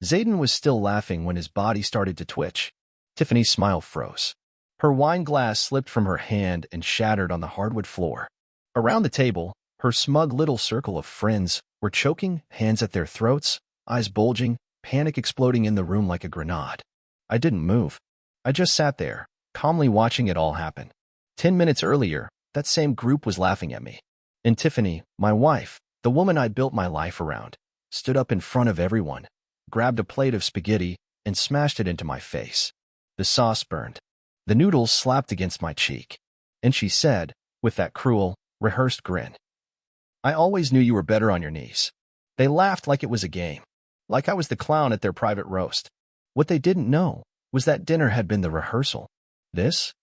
Zayden was still laughing when his body started to twitch. Tiffany's smile froze. Her wine glass slipped from her hand and shattered on the hardwood floor. Around the table, her smug little circle of friends were choking, hands at their throats, eyes bulging, panic exploding in the room like a grenade. I didn't move. I just sat there, calmly watching it all happen. 10 minutes earlier, that same group was laughing at me. And Tiffany, my wife, the woman I built my life around, stood up in front of everyone, grabbed a plate of spaghetti, and smashed it into my face. The sauce burned. The noodles slapped against my cheek. And she said, with that cruel, rehearsed grin, "I always knew you were better on your knees." They laughed like it was a game, like I was the clown at their private roast. What they didn't know was that dinner had been the rehearsal. This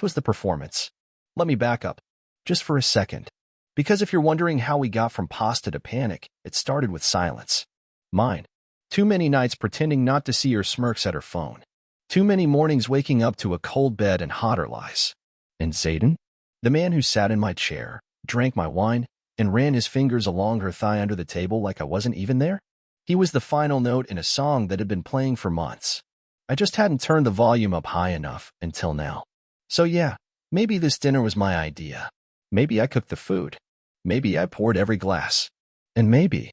was the performance. Let me back up, just for a second. Because if you're wondering how we got from pasta to panic, it started with silence. Mine. Too many nights pretending not to see her smirks at her phone. Too many mornings waking up to a cold bed and hotter lies. And Zayden? The man who sat in my chair, drank my wine, and ran his fingers along her thigh under the table like I wasn't even there? He was the final note in a song that had been playing for months. I just hadn't turned the volume up high enough until now. So yeah, maybe this dinner was my idea. Maybe I cooked the food. Maybe I poured every glass. And maybe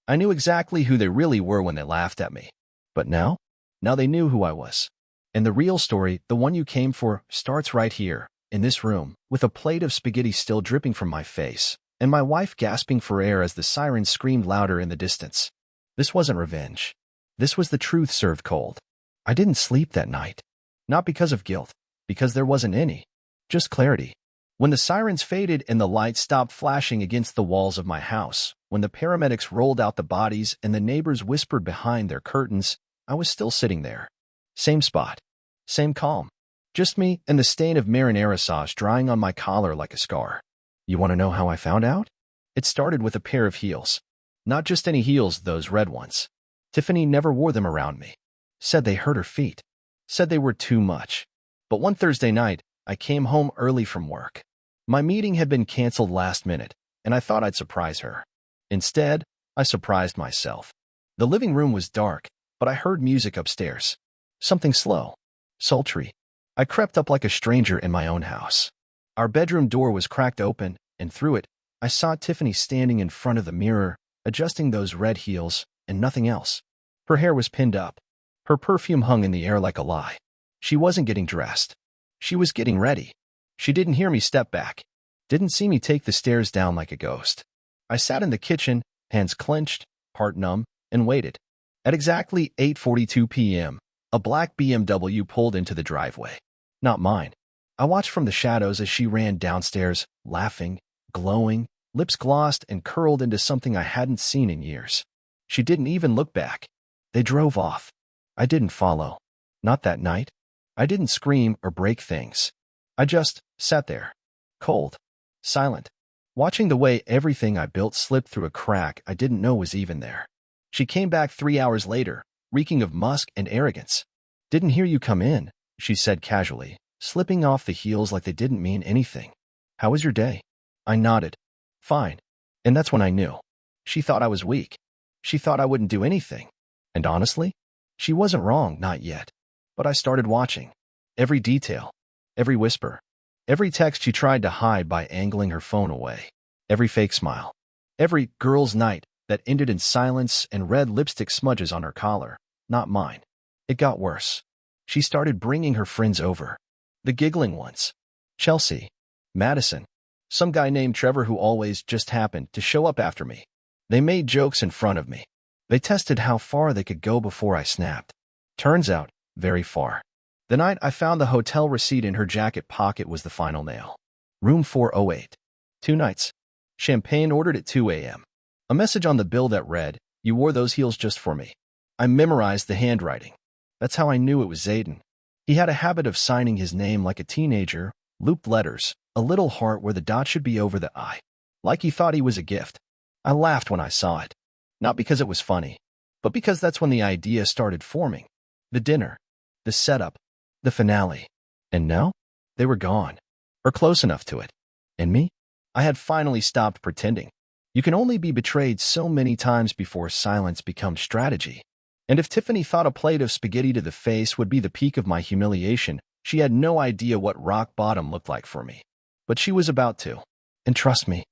I knew exactly who they really were when they laughed at me. But now they knew who I was. And the real story, the one you came for, starts right here, in this room, with a plate of spaghetti still dripping from my face, and my wife gasping for air as the sirens screamed louder in the distance. This wasn't revenge. This was the truth served cold. I didn't sleep that night. Not because of guilt, because there wasn't any. Just clarity. When the sirens faded and the lights stopped flashing against the walls of my house, when the paramedics rolled out the bodies and the neighbors whispered behind their curtains, I was still sitting there. Same spot. Same calm. Just me and the stain of marinara sauce drying on my collar like a scar. You want to know how I found out? It started with a pair of heels. Not just any heels, those red ones. Tiffany never wore them around me. Said they hurt her feet. Said they were too much. But one Thursday night, I came home early from work. My meeting had been canceled last minute, and I thought I'd surprise her. Instead, I surprised myself. The living room was dark, but I heard music upstairs. Something slow, sultry. I crept up like a stranger in my own house. Our bedroom door was cracked open, and through it, I saw Tiffany standing in front of the mirror, adjusting those red heels, and nothing else. Her hair was pinned up. Her perfume hung in the air like a lie. She wasn't getting dressed. She was getting ready. She didn't hear me step back. Didn't see me take the stairs down like a ghost. I sat in the kitchen, hands clenched, heart numb, and waited. At exactly 8:42 p.m., a black BMW pulled into the driveway. Not mine. I watched from the shadows as she ran downstairs, laughing, glowing, lips glossed and curled into something I hadn't seen in years. She didn't even look back. They drove off. I didn't follow. Not that night. I didn't scream or break things. I just sat there, cold, silent, watching the way everything I built slipped through a crack I didn't know was even there. She came back 3 hours later, reeking of musk and arrogance. "Didn't hear you come in," she said casually, slipping off the heels like they didn't mean anything. "How was your day?" I nodded. "Fine." And that's when I knew. She thought I was weak. She thought I wouldn't do anything. And honestly, she wasn't wrong, not yet. But I started watching. Every detail. Every whisper. Every text she tried to hide by angling her phone away. Every fake smile. Every girl's night that ended in silence and red lipstick smudges on her collar. Not mine. It got worse. She started bringing her friends over. The giggling ones. Chelsea. Madison. Some guy named Trevor who always just happened to show up after me. They made jokes in front of me. They tested how far they could go before I snapped. Turns out, very far. The night I found the hotel receipt in her jacket pocket was the final nail. Room 408. 2 nights. Champagne ordered at 2 a.m. A message on the bill that read, "You wore those heels just for me." I memorized the handwriting. That's how I knew it was Zayden. He had a habit of signing his name like a teenager, looped letters, a little heart where the dot should be over the I. Like he thought he was a gift. I laughed when I saw it. Not because it was funny, but because that's when the idea started forming. The dinner. The setup. The finale. And now? They were gone. Or close enough to it. And me? I had finally stopped pretending. You can only be betrayed so many times before silence becomes strategy. And if Tiffany thought a plate of spaghetti to the face would be the peak of my humiliation, she had no idea what rock bottom looked like for me. But she was about to. And trust me,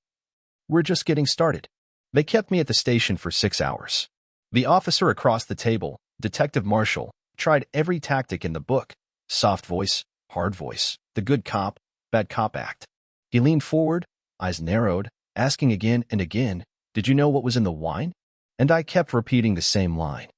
we're just getting started. They kept me at the station for 6 hours. The officer across the table, Detective Marshall, tried every tactic in the book. Soft voice, hard voice, the good cop, bad cop act. He leaned forward, eyes narrowed, asking again and again, "Did you know what was in the wine?" And I kept repeating the same line.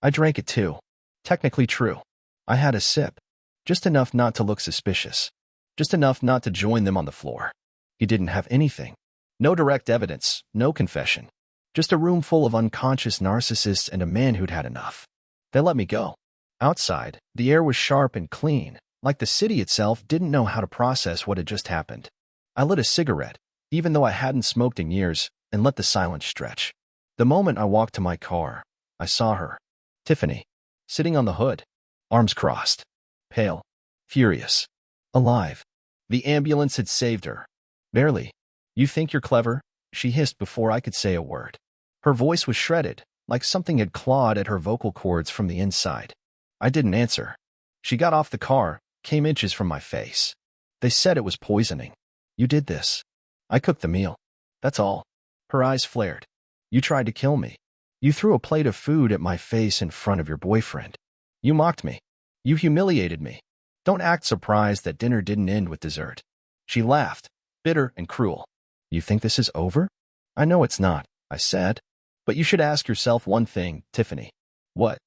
I drank it too. Technically true. I had a sip. Just enough not to look suspicious. Just enough not to join them on the floor. He didn't have anything. No direct evidence, no confession. Just a room full of unconscious narcissists and a man who'd had enough. They let me go. Outside, the air was sharp and clean, like the city itself didn't know how to process what had just happened. I lit a cigarette, even though I hadn't smoked in years, and let the silence stretch. The moment I walked to my car, I saw her, Tiffany, sitting on the hood, arms crossed, pale, furious, alive. The ambulance had saved her. Barely. "You think you're clever?" she hissed before I could say a word. Her voice was shredded, like something had clawed at her vocal cords from the inside. I didn't answer. She got off the car, came inches from my face. "They said it was poisoning. You did this. I cooked the meal. That's all." Her eyes flared. "You tried to kill me. You threw a plate of food at my face in front of your boyfriend. You mocked me. You humiliated me. Don't act surprised that dinner didn't end with dessert." She laughed, bitter and cruel. "You think this is over?" "I know it's not," I said. "But you should ask yourself one thing, Tiffany." "What?"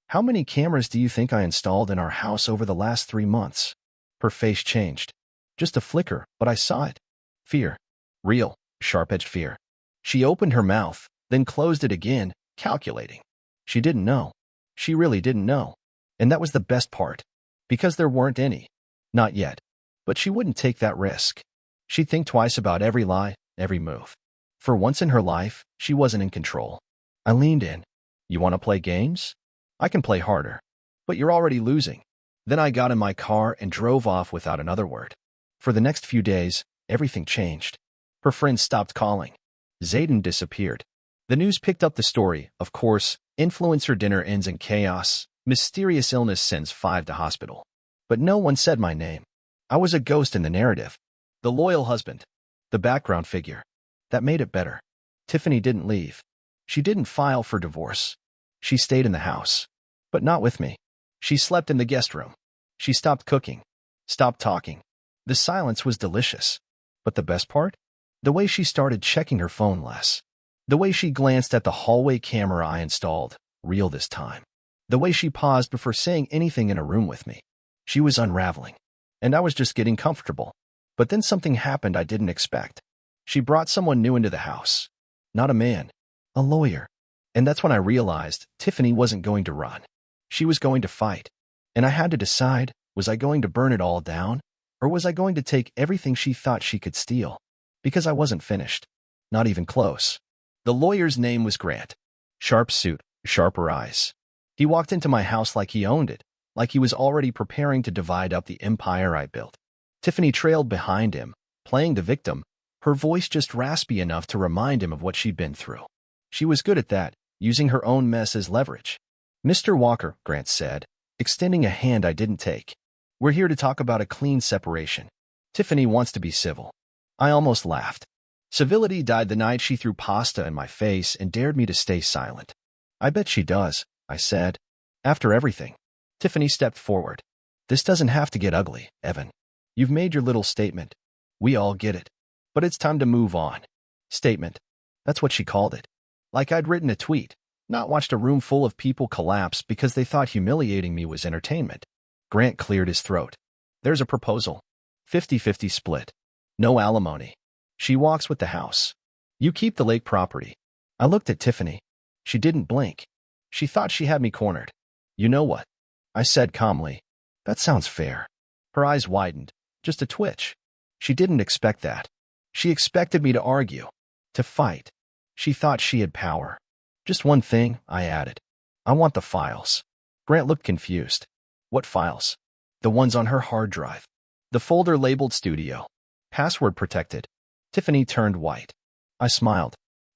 "How many cameras do you think I installed in our house over the last 3 months?" Her face changed. Just a flicker, but I saw it. Fear. Real, sharp-edged fear. She opened her mouth, then closed it again, calculating. She didn't know. She really didn't know. And that was the best part. Because there weren't any. Not yet. But she wouldn't take that risk. She'd think twice about every lie, every move. For once in her life, she wasn't in control. I leaned in. "You want to play games? I can play harder. But you're already losing." Then I got in my car and drove off without another word. For the next few days, everything changed. Her friends stopped calling. Zayden disappeared. The news picked up the story, of course. Influencer dinner ends in chaos. Mysterious illness sends 5 to hospital. But no one said my name. I was a ghost in the narrative. The loyal husband. The background figure. That made it better. Tiffany didn't leave. She didn't file for divorce. She stayed in the house. But not with me. She slept in the guest room. She stopped cooking. Stopped talking. The silence was delicious. But the best part? The way she started checking her phone less. The way she glanced at the hallway camera I installed, real this time. The way she paused before saying anything in a room with me. She was unraveling. And I was just getting comfortable. But then something happened I didn't expect. She brought someone new into the house. Not a man. A lawyer. And that's when I realized Tiffany wasn't going to run. She was going to fight. And I had to decide, was I going to burn it all down? Or was I going to take everything she thought she could steal? Because I wasn't finished. Not even close. The lawyer's name was Grant. Sharp suit, sharper eyes. He walked into my house like he owned it, like he was already preparing to divide up the empire I built. Tiffany trailed behind him, playing the victim, her voice just raspy enough to remind him of what she'd been through. She was good at that, using her own mess as leverage. "Mr. Walker," Grant said, extending a hand I didn't take. "We're here to talk about a clean separation. Tiffany wants to be civil." I almost laughed. Civility died the night she threw pasta in my face and dared me to stay silent. "I bet she does," I said. "After everything." Tiffany stepped forward. "This doesn't have to get ugly, Evan. You've made your little statement. We all get it. But it's time to move on." Statement. That's what she called it. Like I'd written a tweet, not watched a room full of people collapse because they thought humiliating me was entertainment. Grant cleared his throat. "There's a proposal. 50-50 split. No alimony. She walks with the house. You keep the lake property." I looked at Tiffany. She didn't blink. She thought she had me cornered. "You know what?" I said calmly. "That sounds fair." Her eyes widened. Just a twitch. She didn't expect that. She expected me to argue. To fight. She thought she had power. "Just one thing," I added. "I want the files." Grant looked confused. "What files?" "The ones on her hard drive. The folder labeled studio. Password protected." Tiffany turned white. I smiled.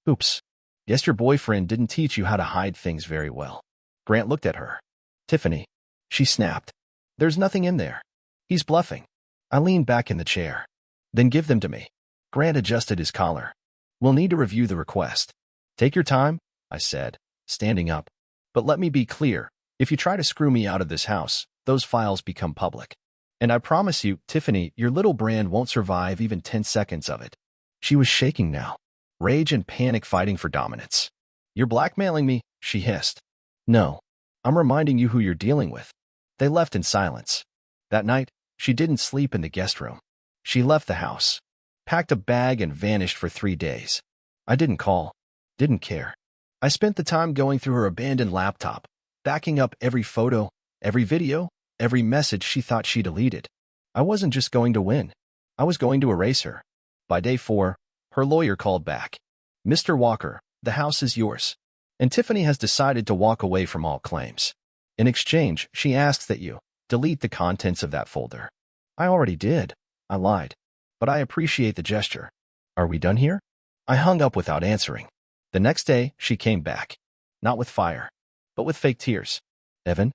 "Oops. Guess your boyfriend didn't teach you how to hide things very well." Grant looked at her. Tiffany. She snapped. There's nothing in there. He's bluffing. I leaned back in the chair. Then give them to me. Grant adjusted his collar. We'll need to review the request. Take your time, I said, standing up. But let me be clear. If you try to screw me out of this house, those files become public. And I promise you, Tiffany, your little brand won't survive even 10 seconds of it. She was shaking now. Rage and panic fighting for dominance. You're blackmailing me, she hissed. No. I'm reminding you who you're dealing with. They left in silence. That night, she didn't sleep in the guest room. She left the house, packed a bag and vanished for 3 days. I didn't call, didn't care. I spent the time going through her abandoned laptop, backing up every photo, every video, every message she thought she deleted. I wasn't just going to win. I was going to erase her. By day 4, her lawyer called back. Mr. Walker, the house is yours. And Tiffany has decided to walk away from all claims. In exchange, she asks that you delete the contents of that folder. I already did. I lied. But I appreciate the gesture. Are we done here? I hung up without answering. The next day, she came back. Not with fire, but with fake tears. Evan,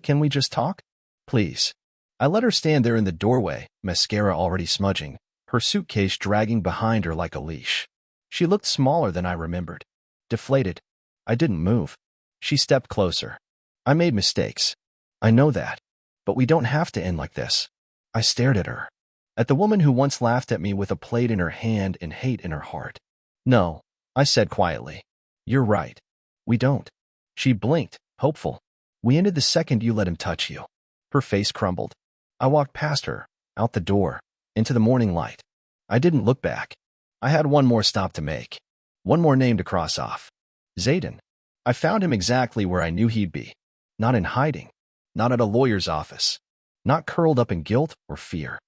can we just talk? Please. I let her stand there in the doorway, mascara already smudging, her suitcase dragging behind her like a leash. She looked smaller than I remembered. Deflated. I didn't move. She stepped closer. I made mistakes. I know that. But we don't have to end like this. I stared at her. At the woman who once laughed at me with a plate in her hand and hate in her heart. No, I said quietly. You're right. We don't. She blinked, hopeful. We ended the second you let him touch you. Her face crumbled. I walked past her, out the door, into the morning light. I didn't look back. I had one more stop to make. One more name to cross off. Zayden. I found him exactly where I knew he'd be. Not in hiding. Not at a lawyer's office. Not curled up in guilt or fear.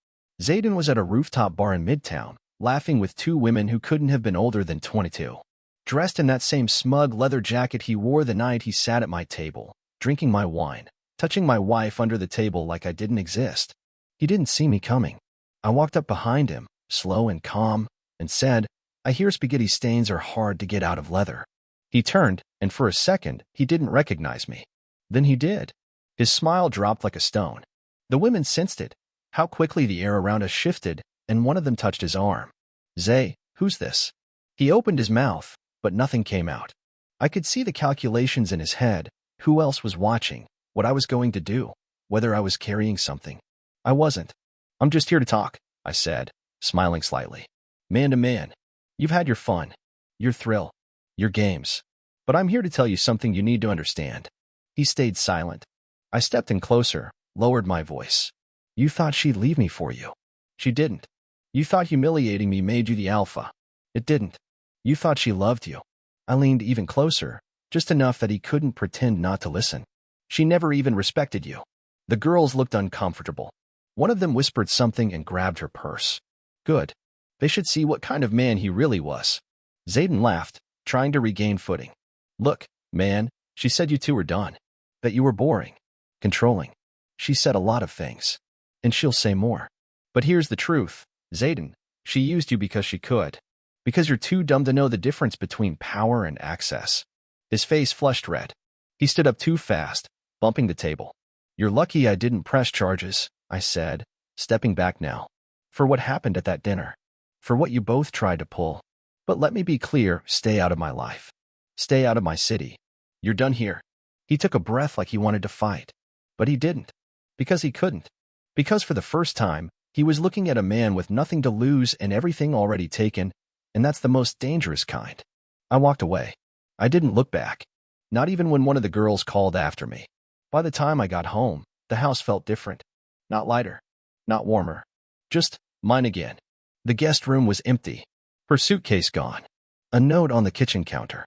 Zayden was at a rooftop bar in Midtown, laughing with 2 women who couldn't have been older than 22. Dressed in that same smug leather jacket he wore the night he sat at my table, drinking my wine, touching my wife under the table like I didn't exist. He didn't see me coming. I walked up behind him, slow and calm, and said, I hear spaghetti stains are hard to get out of leather. He turned, and for a second, he didn't recognize me. Then he did. His smile dropped like a stone. The women sensed it, how quickly the air around us shifted, and one of them touched his arm. Zay, who's this? He opened his mouth, but nothing came out. I could see the calculations in his head, who else was watching, what I was going to do, whether I was carrying something. I wasn't. I'm just here to talk, I said, smiling slightly. Man to man. You've had your fun, your thrill, your games. But I'm here to tell you something you need to understand. He stayed silent. I stepped in closer, lowered my voice. You thought she'd leave me for you. She didn't. You thought humiliating me made you the alpha. It didn't. You thought she loved you. I leaned even closer, just enough that he couldn't pretend not to listen. She never even respected you. The girls looked uncomfortable. One of them whispered something and grabbed her purse. Good. They should see what kind of man he really was. Zayden laughed, trying to regain footing. Look, man, she said you two were done. That you were boring. Controlling. She said a lot of things. And she'll say more. But here's the truth, Zayden. She used you because she could. Because you're too dumb to know the difference between power and access. His face flushed red. He stood up too fast, bumping the table. You're lucky I didn't press charges, I said, stepping back now. For what happened at that dinner. For what you both tried to pull. But let me be clear, stay out of my life. Stay out of my city. You're done here. He took a breath like he wanted to fight. But he didn't. Because he couldn't. Because for the first time, he was looking at a man with nothing to lose and everything already taken, and that's the most dangerous kind. I walked away. I didn't look back. Not even when one of the girls called after me. By the time I got home, the house felt different. Not lighter. Not warmer. Just mine again. The guest room was empty. Her suitcase gone. A note on the kitchen counter.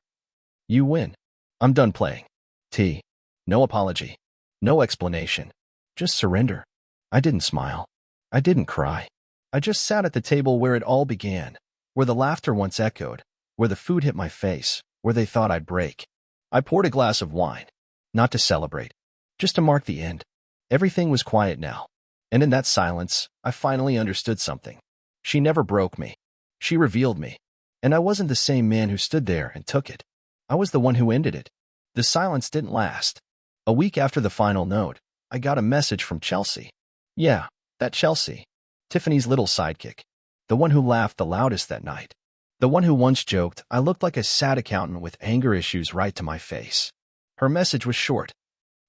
You win. I'm done playing. T. No apology. No explanation. Just surrender. I didn't smile. I didn't cry. I just sat at the table where it all began, where the laughter once echoed, where the food hit my face, where they thought I'd break. I poured a glass of wine. Not to celebrate. Just to mark the end. Everything was quiet now. And in that silence, I finally understood something. She never broke me. She revealed me. And I wasn't the same man who stood there and took it. I was the one who ended it. The silence didn't last. A week after the final note, I got a message from Chelsea. Yeah, that Chelsea. Tiffany's little sidekick. The one who laughed the loudest that night. The one who once joked I looked like a sad accountant with anger issues right to my face. Her message was short.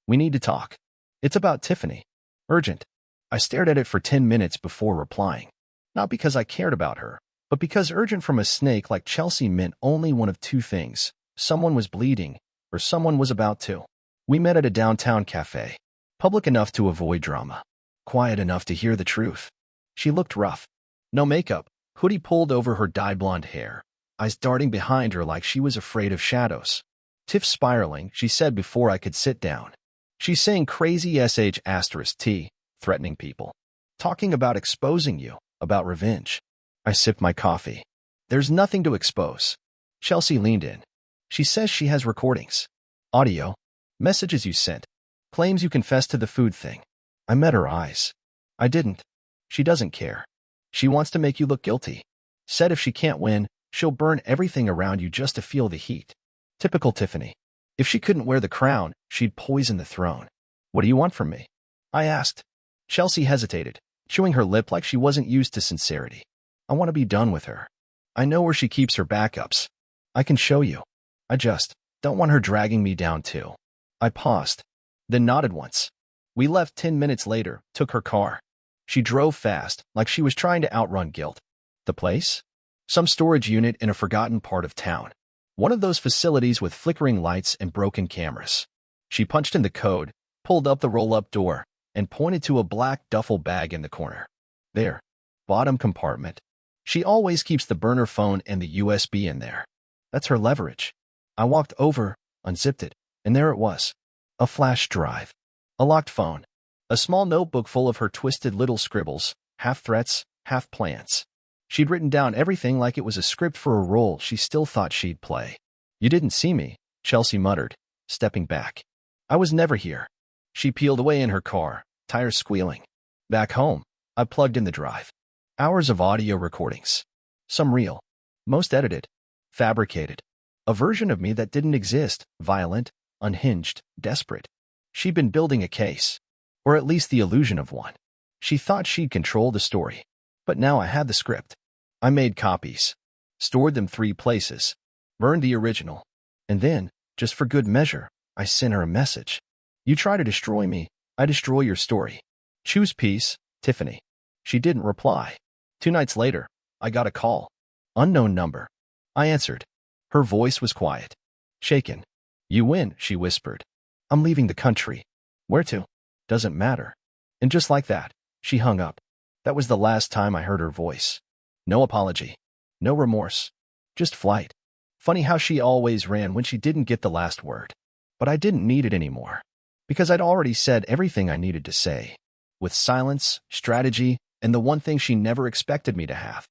We need to talk. It's about Tiffany. Urgent. I stared at it for 10 minutes before replying. Not because I cared about her, but because urgent from a snake like Chelsea meant only one of two things. Someone was bleeding, or someone was about to. We met at a downtown cafe. Public enough to avoid drama. Quiet enough to hear the truth. She looked rough. No makeup, hoodie pulled over her dyed blonde hair, eyes darting behind her like she was afraid of shadows. Tiff spiraling, she said before I could sit down. She's saying crazy sh*t, threatening people. Talking about exposing you, about revenge. I sipped my coffee. There's nothing to expose. Chelsea leaned in. She says she has recordings. Audio. Messages you sent. Claims you confessed to the food thing. I met her eyes. I didn't. She doesn't care. She wants to make you look guilty. Said if she can't win, she'll burn everything around you just to feel the heat. Typical Tiffany. If she couldn't wear the crown, she'd poison the throne. What do you want from me? I asked. Chelsea hesitated, chewing her lip like she wasn't used to sincerity. I want to be done with her. I know where she keeps her backups. I can show you. I just don't want her dragging me down too. I paused, then nodded once. We left 10 minutes later, took her car. She drove fast, like she was trying to outrun guilt. The place? Some storage unit in a forgotten part of town. One of those facilities with flickering lights and broken cameras. She punched in the code, pulled up the roll-up door, and pointed to a black duffel bag in the corner. There. Bottom compartment. She always keeps the burner phone and the USB in there. That's her leverage. I walked over, unzipped it, and there it was. A flash drive. A locked phone. A small notebook full of her twisted little scribbles, half threats, half plans. She'd written down everything like it was a script for a role she still thought she'd play. You didn't see me, Chelsea muttered, stepping back. I was never here. She peeled away in her car, tires squealing. Back home, I plugged in the drive. Hours of audio recordings. Some real. Most edited. Fabricated. A version of me that didn't exist, violent, unhinged, desperate. She'd been building a case. Or at least the illusion of one. She thought she'd control the story. But now I had the script. I made copies. Stored them 3 places. Burned the original. And then, just for good measure, I sent her a message. You try to destroy me, I destroy your story. Choose peace, Tiffany. She didn't reply. 2 nights later, I got a call. Unknown number. I answered. Her voice was quiet. Shaken. You win, she whispered. I'm leaving the country. Where to? Doesn't matter. And just like that, she hung up. That was the last time I heard her voice. No apology. No remorse. Just flight. Funny how she always ran when she didn't get the last word. But I didn't need it anymore. Because I'd already said everything I needed to say. With silence, strategy, and the one thing she never expected me to have.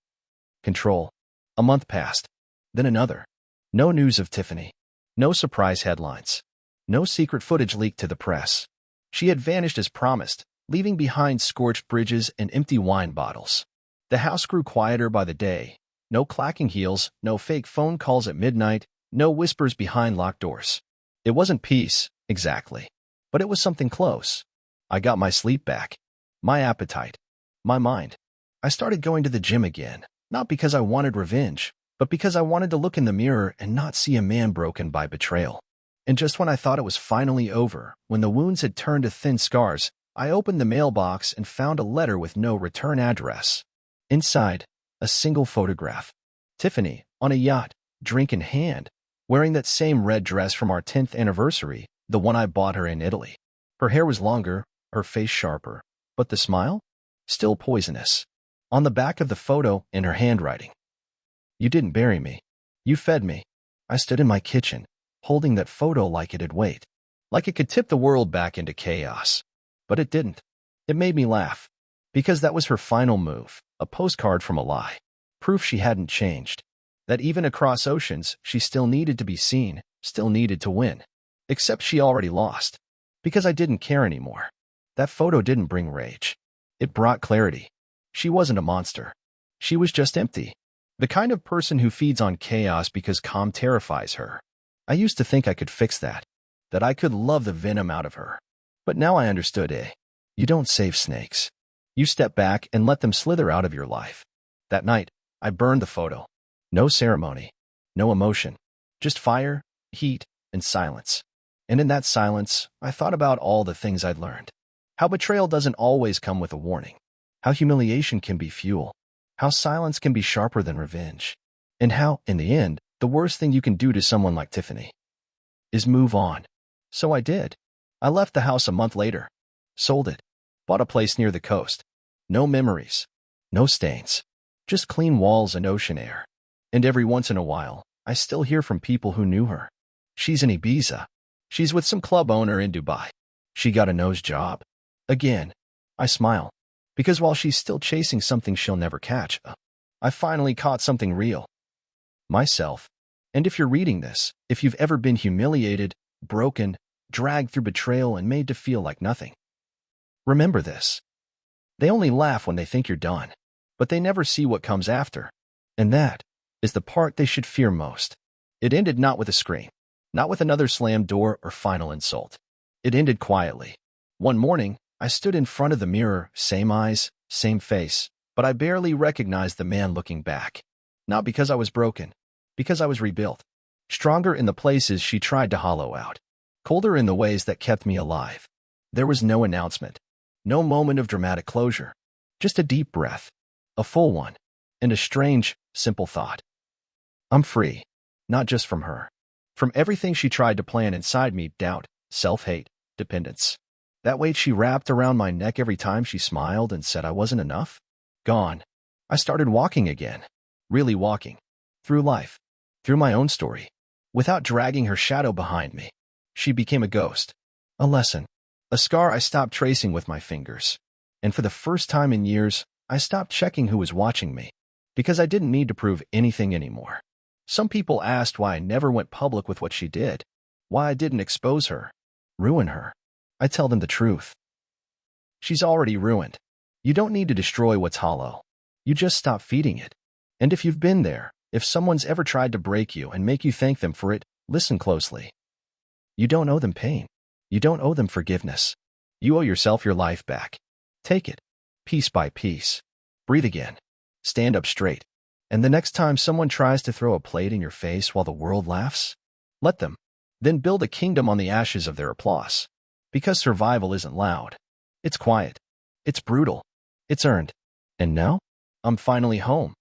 Control. A month passed. Then another. No news of Tiffany. No surprise headlines. No secret footage leaked to the press. She had vanished as promised, leaving behind scorched bridges and empty wine bottles. The house grew quieter by the day. No clacking heels, no fake phone calls at midnight, no whispers behind locked doors. It wasn't peace, exactly. But it was something close. I got my sleep back. My appetite. My mind. I started going to the gym again, not because I wanted revenge, but because I wanted to look in the mirror and not see a man broken by betrayal. And just when I thought it was finally over, when the wounds had turned to thin scars, I opened the mailbox and found a letter with no return address. Inside, a single photograph. Tiffany, on a yacht, drink in hand, wearing that same red dress from our 10th anniversary, the one I bought her in Italy. Her hair was longer, her face sharper, but the smile? Still poisonous. On the back of the photo, in her handwriting. You didn't bury me. You fed me. I stood in my kitchen, holding that photo like it'd weight. Like it could tip the world back into chaos. But it didn't. It made me laugh. Because that was her final move, a postcard from a lie. Proof she hadn't changed. That even across oceans, she still needed to be seen, still needed to win. Except she already lost. Because I didn't care anymore. That photo didn't bring rage. It brought clarity. She wasn't a monster. She was just empty. The kind of person who feeds on chaos because calm terrifies her. I used to think I could fix that. that I could love the venom out of her. But now I understood, you don't save snakes. You step back and let them slither out of your life. That night, I burned the photo. No ceremony, no emotion, just fire, heat, and silence. And in that silence, I thought about all the things I'd learned. How betrayal doesn't always come with a warning. How humiliation can be fuel. How silence can be sharper than revenge. And how, in the end, the worst thing you can do to someone like Tiffany is move on. So I did. I left the house a month later. Sold it. Bought a place near the coast. No memories. No stains. Just clean walls and ocean air. And every once in a while, I still hear from people who knew her. She's in Ibiza. She's with some club owner in Dubai. She got a nose job. Again, I smile. Because while she's still chasing something she'll never catch, I finally caught something real. Myself. And if you're reading this, if you've ever been humiliated, broken, dragged through betrayal and made to feel like nothing, remember this. They only laugh when they think you're done, but they never see what comes after. And that is the part they should fear most. It ended not with a scream, not with another slammed door or final insult. It ended quietly. One morning, I stood in front of the mirror, same eyes, same face, but I barely recognized the man looking back. Not because I was broken, because I was rebuilt. Stronger in the places she tried to hollow out. Colder in the ways that kept me alive. There was no announcement. No moment of dramatic closure. Just a deep breath. A full one. And a strange, simple thought. I'm free. Not just from her. From everything she tried to plant inside me, doubt, self-hate, dependence. That weight she wrapped around my neck every time she smiled and said I wasn't enough? Gone. I started walking again. Really walking. Through life. Through my own story. Without dragging her shadow behind me. She became a ghost. A lesson. A scar I stopped tracing with my fingers. And for the first time in years, I stopped checking who was watching me. Because I didn't need to prove anything anymore. Some people asked why I never went public with what she did. Why I didn't expose her. Ruin her. I tell them the truth. She's already ruined. You don't need to destroy what's hollow. You just stop feeding it. And if you've been there, if someone's ever tried to break you and make you thank them for it, listen closely. You don't owe them pain. You don't owe them forgiveness. You owe yourself your life back. Take it, piece by piece. Breathe again. Stand up straight. And the next time someone tries to throw a plate in your face while the world laughs, let them. Then build a kingdom on the ashes of their applause. Because survival isn't loud. It's quiet. It's brutal. It's earned. And now, I'm finally home.